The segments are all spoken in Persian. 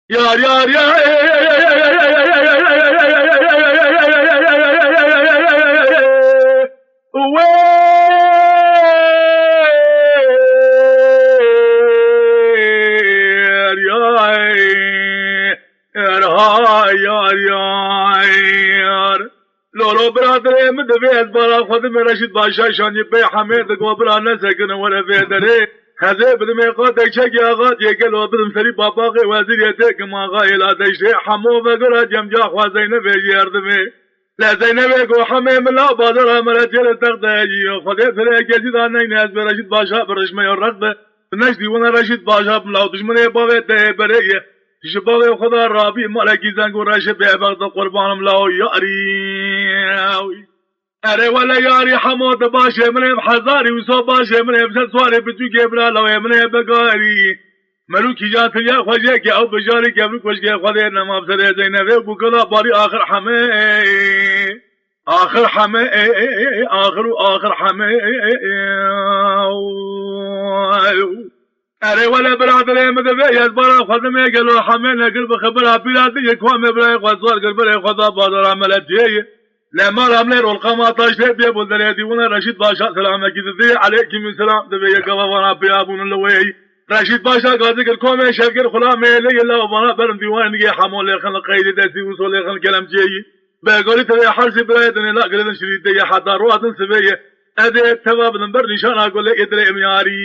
Yar yar yar لولو برادر مدوید بالا خود مرشید باشا شانی به حمید گوبرا نسکن ولا فدره هذا بدم قاد شجع قاد يقل وبدم سري بابا وزير يتك ما غايل هذا شيء حمو بقرا جم جا خوا زينب يردمي لا زينب کو حمیم لا بازار مرجل تقدی خدا فره کسی دان ناز برشید باشا برش می رد نشدی ون رشید باشا بلا دشمن باوی ته بره شباب خدا رابی ملکی زنگو رش به وقت قربانم لا یاری اره ولا یاری حمود باشه من بحزاری وصوب باشه من بسواري بتوجي بلا لو من بقاري ملوكي جات يا خوجك او بجاري قبل كوشك خدينا ما بسر زينب بكلا باري اخر حمي اخر حمي اخر حمي اره ولا برادر مدبي يزبر خدمه قالوا حمينا قلب خبرها بلادي يكوام بلا خصوار قلب خدا بادر عملتي لما رملر والقما طاشت بيبو الدليدي وانا رشيد باشا سلامك ذي عليكم السلام دبي قلبنا بيابون اللوي رشيد باشا قاضي الكومي شاكر خلامي لي الله وبنا برم ديوان يا حمول لي خلق قيد دسي وصول لي خلق كلام جاي بقولي ترى حرسي بلايدني لا قلنا شريط يا حدا روات سبيه ادي تباب نمبر نشان اقول لك ادري مياري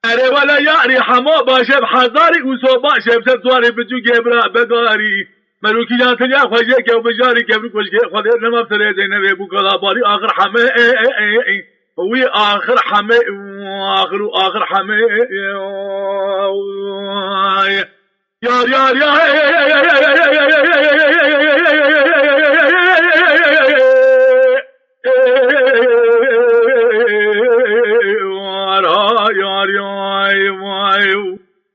اري ولا ياري حمو باشا بحزاري وصوب باشا بسواري بتوجي بلا بقاري ملوكي جات يا خوجك او بجاري كيف كوشك خدينا ما بسري زينب ابو كلاباري اخر حمي هو اخر حمي اخر حمي يار يار يار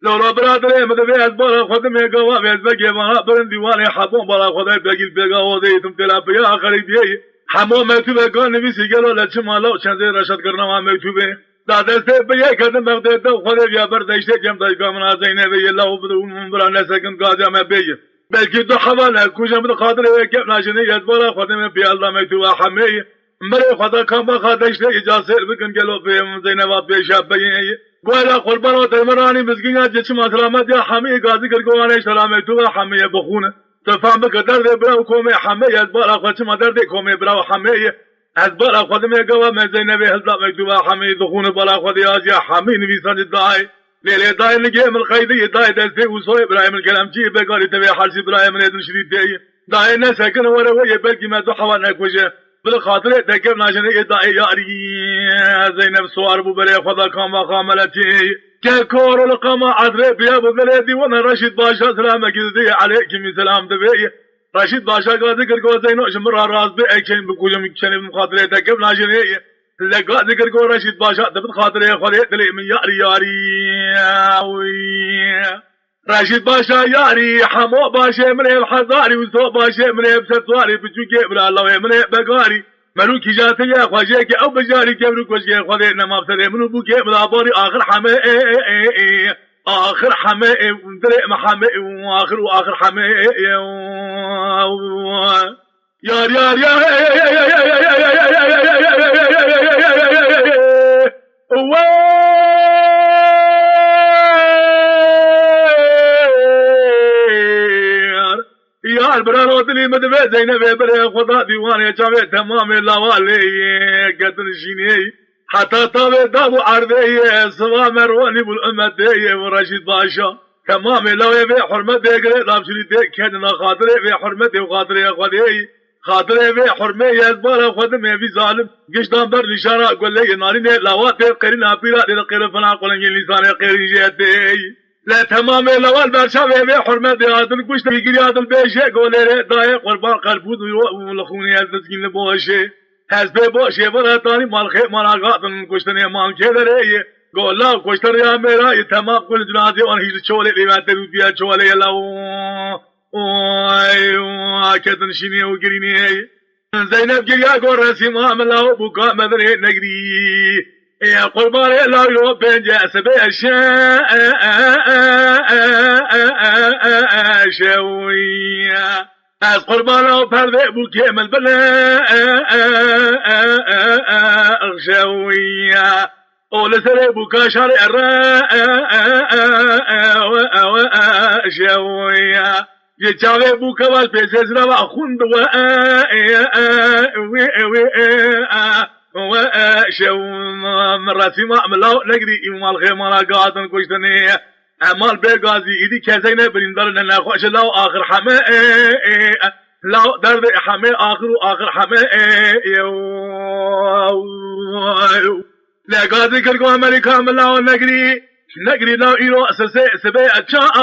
لولا برادر مدبي أزبار خدمة قوام يزبق ما برن ديواني حبون بلا خدای بگیل بگا وضعی تم تلا بیا خریدی حمو مکتوبه کن نویسی گلو لچما لو چند رشد کرنا مکتوبه دادسته بیا کدم بغداد دو خدای بیا برداشته جم دای کامنا زینب الله بدون برا نسکن قاضی ما بیا بلکه دو حواله کوجم بده خاطر کم نشنی یزبار خدمه بیا الله مکتوبه حمی مره خدا کام خداشته اجازه بکن گلو به زینب بیا بیا قولا قربان وتمراني مسكينات جسم سلامات يا حمي قاضي كرقواني سلامتو حمي بخونه تفهم بقدر براو كومي حمي ازبال اخوات ما درد كومي براو حمي ازبال اخوات ما قوا ما زينب هلدا مكتوبه حمي بخونه بلا اخوات يا حمي نبي صد الداي ليله داي نجي من القيدي داي دسي وصوي ابراهيم الكلام جي بقالي تبي حرسي ابراهيم ندن شريد داي داي نسكن ورا ويا بلكي ما دحوانا كوجه بالخاطر تكب ناشن يدعي ياري زينب سوار ببري خدا كما خاملتي ككور القما عذري بيا بذلدي وانا رشيد باشا سلامك ذي عليكم سلام دبي رشيد باشا قاعد ذكر زينو شمر راس باكشن بكوجم كشن بخاطر تكب ناشن لا قاعد ذكر رشيد باشا دبت خاطر خلي دلي من ياري رشيد باشا ياري حمو باشا من الحزاري وصوب باشا من بسواري بتوجي بلا الله من بقاري ملوكي جات يا خوجك او بجاري كبر كوشك خدينا ما بسري منو بوكي بلا باري اخر حمي اخر حمي ودري محمي واخر حمي يار يار يار برانو دلی مدبه زینب بره خدا دیوانه چاوه تمام لاواله قدن شینی حتی تاوه دابو عرضه سوا مروانی بالامته و رشید باشا تمام لاوه به حرمت بگره دامشلی ده کدنا خاطره به حرمت و خاطره خودی خاطره به حرمه یزبار خودم بی ظالم گشتان بر نشانه گله نارینه لاوات قرین پیرا ده قرن فنا قلنگی لسانه قرین جهده لا تمام الاول برشاوي به حرمه هذا كشت يجري هذا البيشه قولي داي قربان قلبود والخوني التسكين بوشه حسب بوشه ولا ثاني مال خير مال قاطن كشتني مال كذا قول لا كشتر يا ميرا تمام كل جنازي وانا هيج شولي اللي ما تدري فيها شولي يلا كذا شيني وقريني زينب جريا قول راسي ما عمله بكاء مدري نجري يا قربان لا يوبين جاس شوية از قربان او پرده بو کمل بلا شوية اول سر بو کاشار شوية يجاوي بو كوال بيسز روا خوند شو مراتي ما عملوا نقري إمال خيمانا قادن كشتني أمال بيقازي إيدي كزينة بريندر لنا خوش لو آخر حماء لو درد حماء آخر حماء لا قازي كرقو أمريكا ملاو نقري لو إيرو أساسي سبي أتشاء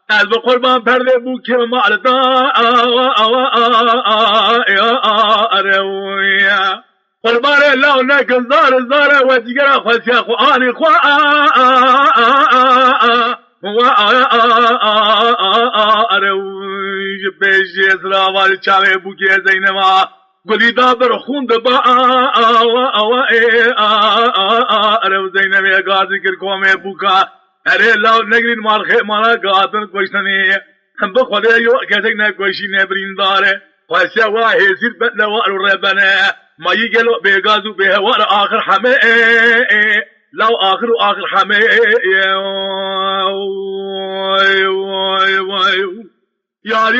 از به قربان پرده بو که مالدا قربان الله نکن زار و دیگر خواستی خوانی پیش اسراوال چاوه بو که زینما گلی دابر خوند با زینمه گازی کر کومه بو که اره لاو نگرین مالخه مالا قاتن کوشتنی هم بخوده یو کسی نکوشی نبرین داره خواستی واحد سیر بد نوار ربنه ما يجلو بيغازو بهوار آخر حمي لو آخر حمي يار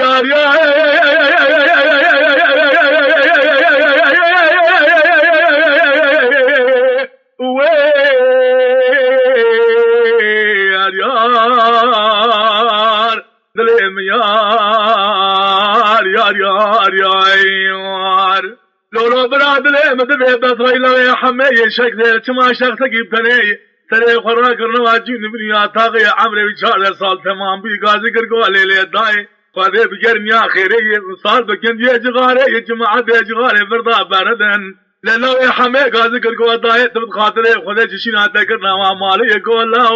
يار لو براد لي مدبي بطري لو يا حمي شكل كما شخصك يبتني ترى خراك رواجي نبني طاغي عمري بشار صال تمام بي غازي كركو لي داي قاده بجرنيا خيري صار بكن دي جغاري جماعه دي جغاري بردا بردن لو يا حمي غازي كركو داي تبت خاطري خدي شينا تكرنا ما مالي يقول لا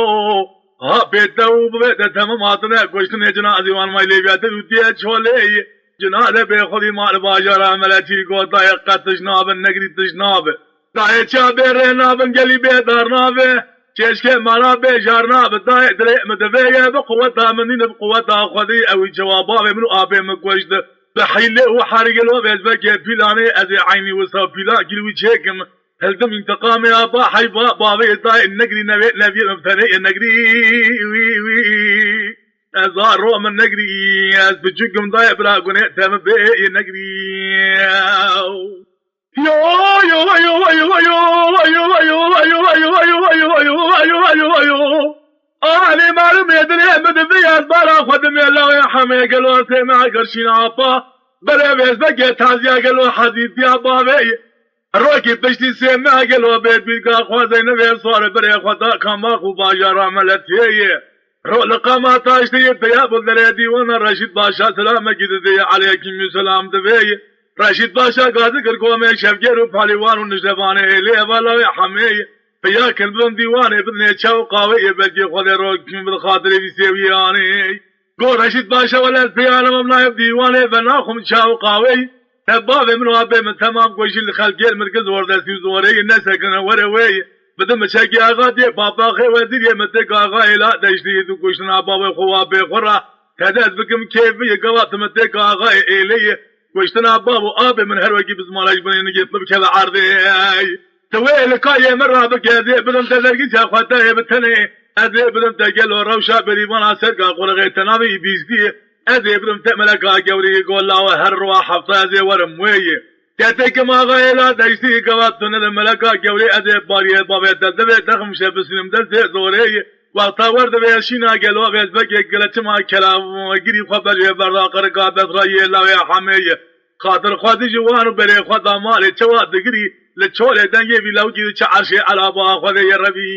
ها بيتو بيت تمام ماتنا كوشتني جنا ديوان ما لي بيت دي چولي جناده به خودی مال باجار عملتی گوتا یقت تجناب نگری تجناب دای چا بره نابن گلی به دار نابه چشکه مرا به جار ناب دای دل مدویه بقوتا منین بقوتا خودی او جوابا منو آبه مگوشت بحیله و حرق الوبز بکه پیلانه از عینی وسا پیلا گلوی چکم هلدم انتقام يا با حيبا بابي دای نگری نبی مبتنی نگری ازار رو من نقري از بجوكم ضايع بلا قناة تم بي نقري يو يو يو يو يو يو يو يو يو أهلي معلوم يدري مدبي أزبارا خدمي الله يا حمي قالوا سمع قرشين عطا بلا بيزبك تازيا قالوا حديد يا بابي روكي بشتي سمع قالوا بيت بيقا خوازي نبي صار بري خدا كماخو باجار عملتي رو لقما تاشتي الدياب الدريدي وانا رشيد باشا سلام كده عليكم السلام دبي رشيد باشا قاضي كركومي شفقير وفاليوان ونجدباني إليه ولا يا حمي فيا كلبن ديواني بدني تشاو قاوي بلجي خذي روكم بالخاطر بيسوياني قو رشيد باشا ولا البيانا مملايب ديواني بناخم تشاو قاوي تبابي منو أبي من تمام قوشي لخلقي المركز وردسي زوري الناس كنا وروي بدم مشاكي آغا دي بابا خي ودير يمتك آغا إلا دشتي دو كوشنا بابا خوابي خورا تداد بكم كيفي قوات متك آغا إلي كوشنا بابا آبي من هروكي بزمالاش بنين يطلب كذا عرضي توي لكاية مرة بكيدي بدم تلقي تاخواتا يبتني أدي بدم تقلو روشا بريبانا سرقا قرغي تنامي بيزدي أدي بدم تأملكا قوري يقول لا هروا حفظازي ورموي تاتيك ما غيلا دايستي قواتنا الملكا قولي أدي باريه بابي تدبي تخمش بسنم دلتي زوري وقتا ورد بيشينا قلوا بيت بكي قلت ما كلام قريب خبر بردا قرقا بطري الله يا حمي خاطر خواتي جوانو بري خواتا مالي چوات دقري لچولي دنگي في لوكي چعرشي على با خواتي يا ربي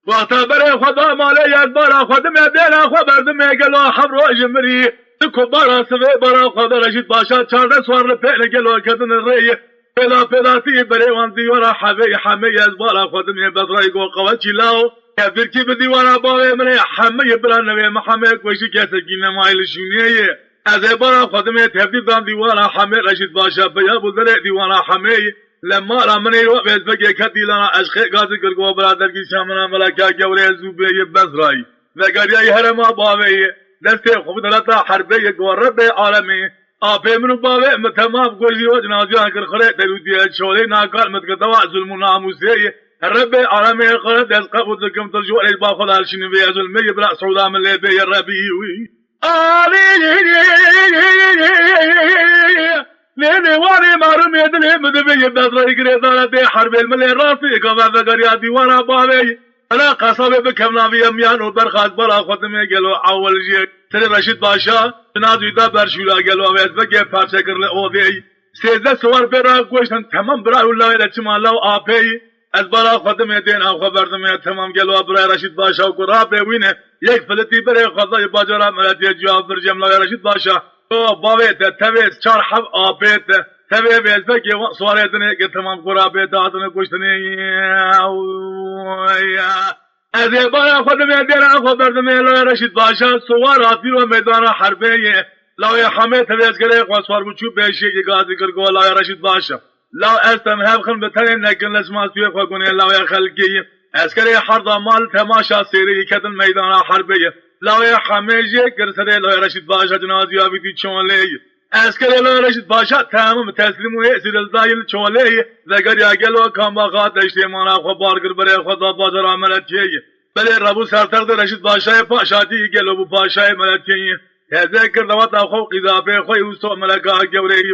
وقتا بري خواتا مالي يدبارا خواتم يدينا خبر دمي قلوا حبرو جمري كبارا سوي برا خدا رشيد باشا چارده سوار لپيل قلوا كدن الرئي پداتی بریوان دیوارا حمی از بالا خودم بدرای گو قوچی لاو کفرکی بدیوارا باوی منی حمی برا نوی محمی کوشی کسی کی نمایل شونیه از بارا خدمه تبدیل دان دیوانا حمه رشید باشا بیا بودره دیوانا حمه لما را منی رو بیز بگی کدی لنا عشق گازی کرگو برادر کی شامنا ملکا گوره زوبه بزرای و گریای هرما باوی دسته خوب دلتا حربه گورب عالمی آپه منو باوی متمام گوشی و جنازیان کر خره دلودی شوله ناکار متکتوا ظلم و ناموسی رب عالمی خره دست قبض کم ترجو علی با خدا الشین بی ظلمی بلا سودا من لی بی ربی وی نه وانی مارم یدلی مدبی بزرای گریزانه دی حرب الملی راسی کما بگریا دیوانا باوی انا قصابه بکم ناوی امیان و برخواست برا خودمه گلو اول جی سر رشید باشا جنازوی دا برشولا گلو اویز بگه پرچه کرل اوزی سیزده سوار برا گوشتن تمام برای اللہ رچما لو آپی از برا خودمه دین او خبردمه تمام گلو برای رشید باشا و کرا بوینه یک فلتی برای خدای باجرا ملتی جواب برجم لو رشید باشا تو باویت تویز چار حب آپیت تبه بیزده که سواره دنه که تمام قرابه دادنه کشتنه از بارا خودمه دیران خبردمه لای رشید باشا سوار آفیر و میدان حربه لای همه تویز گره خواسوار بچو بیشی که گازی کرگو لای رشید باشا لا استم هفخن بتنه نکن لسماس توی خوگونه لای خلقی اسکره حردا مال تماشا سیری کتن میدان حربه لای همه جه گرسره لای رشید باشا جنازی آبیدی چونه اسکر لای رشید باشا تمام تسلیم و اسیر الزایل چوله زگر یا گلو کام باقات دشتی مانا خو بارگر بره خدا بازار عملتیه بله ربو سرتقد رشید باشای پاشاتی گلو بو پاشای ملتیه تذکر دوات خو قذابه خوی وسو ملکا گوری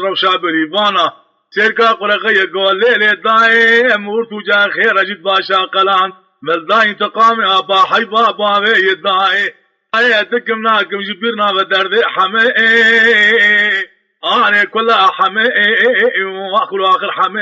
روشا بریوانا سرکا قرقه گوله دای مورتو جا خیر رشید باشا قلان ملدای تقام ابا حیبا باوی دای آياتكم ناكم جبرنا بدرد حمي أنا كلها حمي وآخر حمي